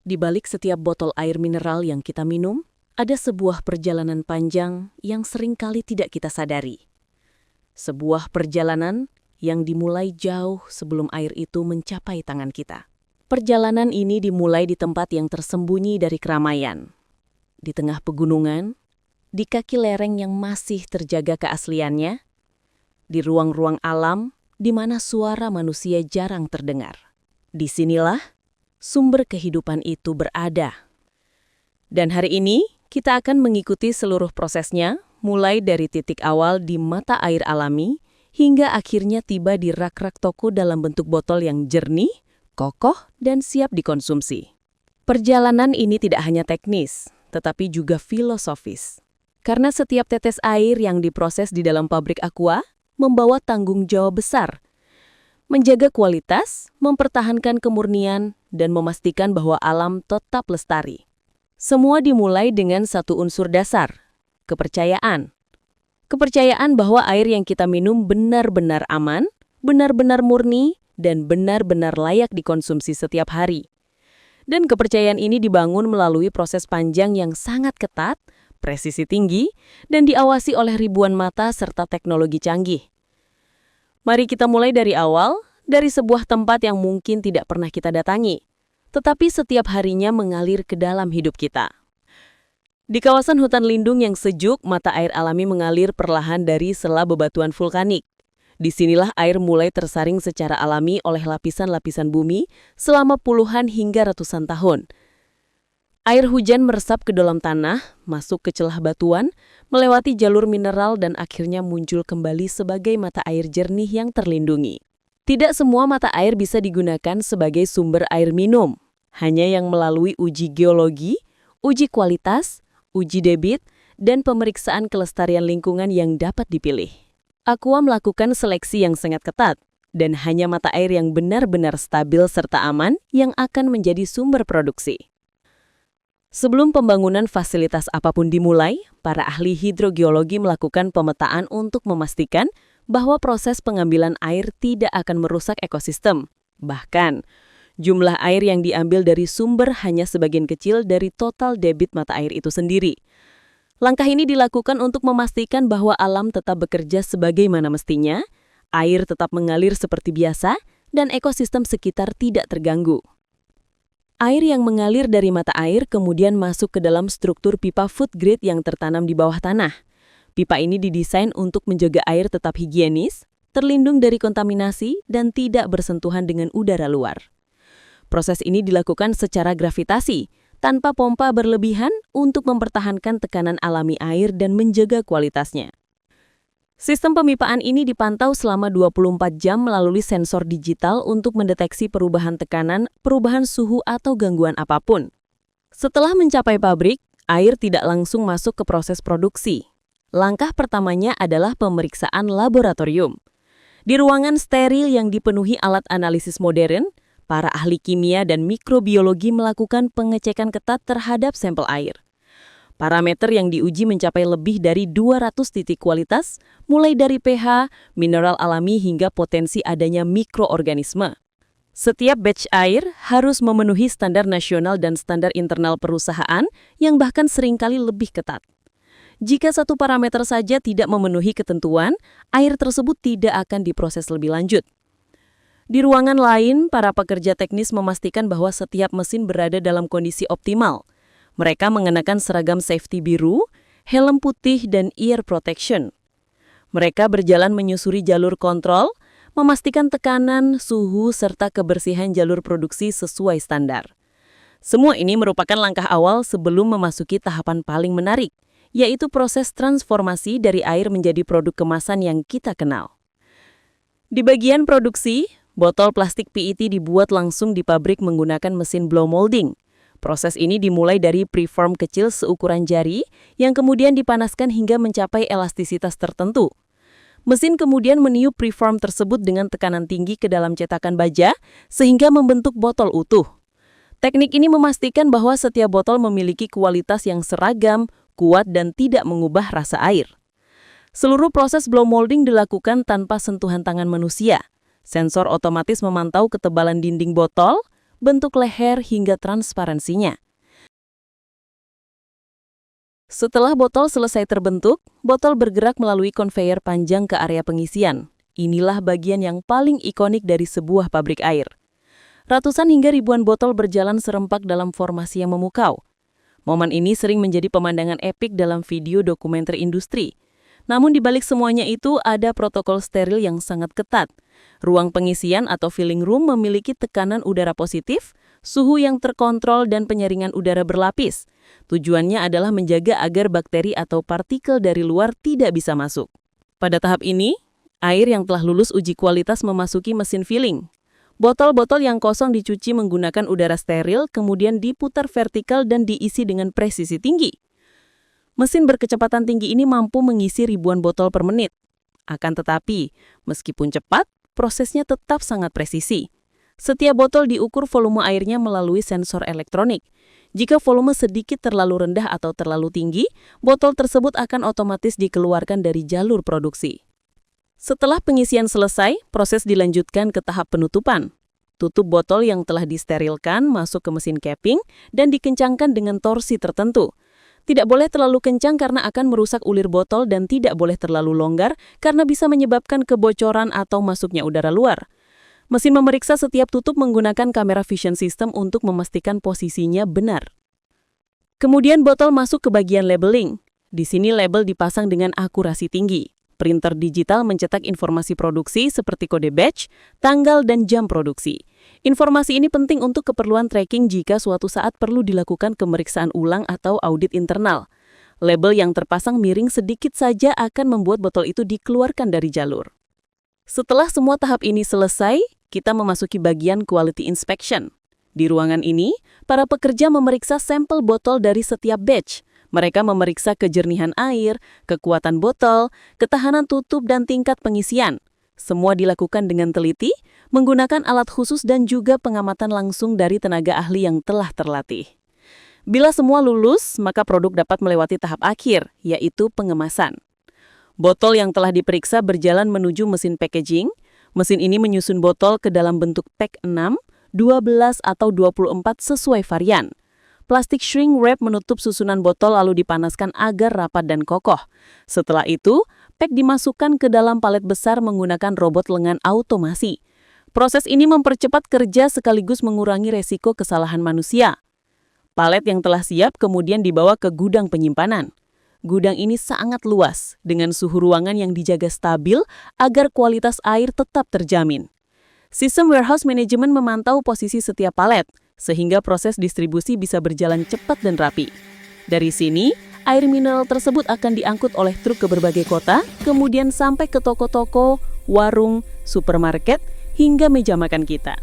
Di balik setiap botol air mineral yang kita minum, ada sebuah perjalanan panjang yang seringkali tidak kita sadari. Sebuah perjalanan yang dimulai jauh sebelum air itu mencapai tangan kita. Perjalanan ini dimulai di tempat yang tersembunyi dari keramaian. Di tengah pegunungan, di kaki lereng yang masih terjaga keasliannya, di ruang-ruang alam di mana suara manusia jarang terdengar. Disinilah sumber kehidupan itu berada. Dan hari ini, kita akan mengikuti seluruh prosesnya, mulai dari titik awal di mata air alami, hingga akhirnya tiba di rak-rak toko dalam bentuk botol yang jernih, kokoh, dan siap dikonsumsi. Perjalanan ini tidak hanya teknis, tetapi juga filosofis. Karena setiap tetes air yang diproses di dalam pabrik aqua membawa tanggung jawab besar. Menjaga kualitas, mempertahankan kemurnian, dan memastikan bahwa alam tetap lestari. Semua dimulai dengan satu unsur dasar, kepercayaan. Kepercayaan bahwa air yang kita minum benar-benar aman, benar-benar murni, dan benar-benar layak dikonsumsi setiap hari. Dan kepercayaan ini dibangun melalui proses panjang yang sangat ketat, presisi tinggi, dan diawasi oleh ribuan mata serta teknologi canggih. Mari kita mulai dari awal, dari sebuah tempat yang mungkin tidak pernah kita datangi, tetapi setiap harinya mengalir ke dalam hidup kita. Di kawasan hutan lindung yang sejuk, mata air alami mengalir perlahan dari sela bebatuan vulkanik. Disinilah air mulai tersaring secara alami oleh lapisan-lapisan bumi selama puluhan hingga ratusan tahun. Air hujan meresap ke dalam tanah, masuk ke celah batuan, melewati jalur mineral dan akhirnya muncul kembali sebagai mata air jernih yang terlindungi. Tidak semua mata air bisa digunakan sebagai sumber air minum. Hanya yang melalui uji geologi, uji kualitas, uji debit, dan pemeriksaan kelestarian lingkungan yang dapat dipilih. Aqua melakukan seleksi yang sangat ketat, dan hanya mata air yang benar-benar stabil serta aman yang akan menjadi sumber produksi. Sebelum pembangunan fasilitas apapun dimulai, para ahli hidrogeologi melakukan pemetaan untuk memastikan bahwa proses pengambilan air tidak akan merusak ekosistem. Bahkan, jumlah air yang diambil dari sumber hanya sebagian kecil dari total debit mata air itu sendiri. Langkah ini dilakukan untuk memastikan bahwa alam tetap bekerja sebagaimana mestinya, air tetap mengalir seperti biasa, dan ekosistem sekitar tidak terganggu. Air yang mengalir dari mata air kemudian masuk ke dalam struktur pipa food grade yang tertanam di bawah tanah. Pipa ini didesain untuk menjaga air tetap higienis, terlindung dari kontaminasi, dan tidak bersentuhan dengan udara luar. Proses ini dilakukan secara gravitasi, tanpa pompa berlebihan untuk mempertahankan tekanan alami air dan menjaga kualitasnya. Sistem pemipaan ini dipantau selama 24 jam melalui sensor digital untuk mendeteksi perubahan tekanan, perubahan suhu, atau gangguan apapun. Setelah mencapai pabrik, air tidak langsung masuk ke proses produksi. Langkah pertamanya adalah pemeriksaan laboratorium. Di ruangan steril yang dipenuhi alat analisis modern, para ahli kimia dan mikrobiologi melakukan pengecekan ketat terhadap sampel air. Parameter yang diuji mencapai lebih dari 200 titik kualitas, mulai dari pH, mineral alami hingga potensi adanya mikroorganisme. Setiap batch air harus memenuhi standar nasional dan standar internal perusahaan yang bahkan seringkali lebih ketat. Jika satu parameter saja tidak memenuhi ketentuan, air tersebut tidak akan diproses lebih lanjut. Di ruangan lain, para pekerja teknis memastikan bahwa setiap mesin berada dalam kondisi optimal. Mereka mengenakan seragam safety biru, helm putih, dan ear protection. Mereka berjalan menyusuri jalur kontrol, memastikan tekanan, suhu, serta kebersihan jalur produksi sesuai standar. Semua ini merupakan langkah awal sebelum memasuki tahapan paling menarik, yaitu proses transformasi dari air menjadi produk kemasan yang kita kenal. Di bagian produksi, botol plastik PET dibuat langsung di pabrik menggunakan mesin blow molding. Proses ini dimulai dari preform kecil seukuran jari yang kemudian dipanaskan hingga mencapai elastisitas tertentu. Mesin kemudian meniup preform tersebut dengan tekanan tinggi ke dalam cetakan baja sehingga membentuk botol utuh. Teknik ini memastikan bahwa setiap botol memiliki kualitas yang seragam, kuat, dan tidak mengubah rasa air. Seluruh proses blow molding dilakukan tanpa sentuhan tangan manusia. Sensor otomatis memantau ketebalan dinding botol, bentuk leher hingga transparansinya. Setelah botol selesai terbentuk, botol bergerak melalui konveyor panjang ke area pengisian. Inilah bagian yang paling ikonik dari sebuah pabrik air. Ratusan hingga ribuan botol berjalan serempak dalam formasi yang memukau. Momen ini sering menjadi pemandangan epik dalam video dokumenter industri. Namun di balik semuanya itu ada protokol steril yang sangat ketat. Ruang pengisian atau filling room memiliki tekanan udara positif, suhu yang terkontrol dan penyaringan udara berlapis. Tujuannya adalah menjaga agar bakteri atau partikel dari luar tidak bisa masuk. Pada tahap ini, air yang telah lulus uji kualitas memasuki mesin filling. Botol-botol yang kosong dicuci menggunakan udara steril, kemudian diputar vertikal dan diisi dengan presisi tinggi. Mesin berkecepatan tinggi ini mampu mengisi ribuan botol per menit. Akan tetapi, meskipun cepat, prosesnya tetap sangat presisi. Setiap botol diukur volume airnya melalui sensor elektronik. Jika volume sedikit terlalu rendah atau terlalu tinggi, botol tersebut akan otomatis dikeluarkan dari jalur produksi. Setelah pengisian selesai, proses dilanjutkan ke tahap penutupan. Tutup botol yang telah disterilkan masuk ke mesin capping dan dikencangkan dengan torsi tertentu. Tidak boleh terlalu kencang karena akan merusak ulir botol dan tidak boleh terlalu longgar karena bisa menyebabkan kebocoran atau masuknya udara luar. Mesin memeriksa setiap tutup menggunakan kamera vision system untuk memastikan posisinya benar. Kemudian botol masuk ke bagian labeling. Di sini label dipasang dengan akurasi tinggi. Printer digital mencetak informasi produksi seperti kode batch, tanggal, dan jam produksi. Informasi ini penting untuk keperluan tracking jika suatu saat perlu dilakukan pemeriksaan ulang atau audit internal. Label yang terpasang miring sedikit saja akan membuat botol itu dikeluarkan dari jalur. Setelah semua tahap ini selesai, kita memasuki bagian quality inspection. Di ruangan ini, para pekerja memeriksa sampel botol dari setiap batch. Mereka memeriksa kejernihan air, kekuatan botol, ketahanan tutup, dan tingkat pengisian. Semua dilakukan dengan teliti, menggunakan alat khusus dan juga pengamatan langsung dari tenaga ahli yang telah terlatih. Bila semua lulus, maka produk dapat melewati tahap akhir, yaitu pengemasan. Botol yang telah diperiksa berjalan menuju mesin packaging. Mesin ini menyusun botol ke dalam bentuk pack 6, 12, atau 24 sesuai varian. Plastik shrink wrap menutup susunan botol lalu dipanaskan agar rapat dan kokoh. Setelah itu, pack dimasukkan ke dalam palet besar menggunakan robot lengan automasi. Proses ini mempercepat kerja sekaligus mengurangi resiko kesalahan manusia. Palet yang telah siap kemudian dibawa ke gudang penyimpanan. Gudang ini sangat luas, dengan suhu ruangan yang dijaga stabil agar kualitas air tetap terjamin. Sistem warehouse management memantau posisi setiap palet, sehingga proses distribusi bisa berjalan cepat dan rapi. Dari sini, air mineral tersebut akan diangkut oleh truk ke berbagai kota, kemudian sampai ke toko-toko, warung, supermarket, hingga meja makan kita.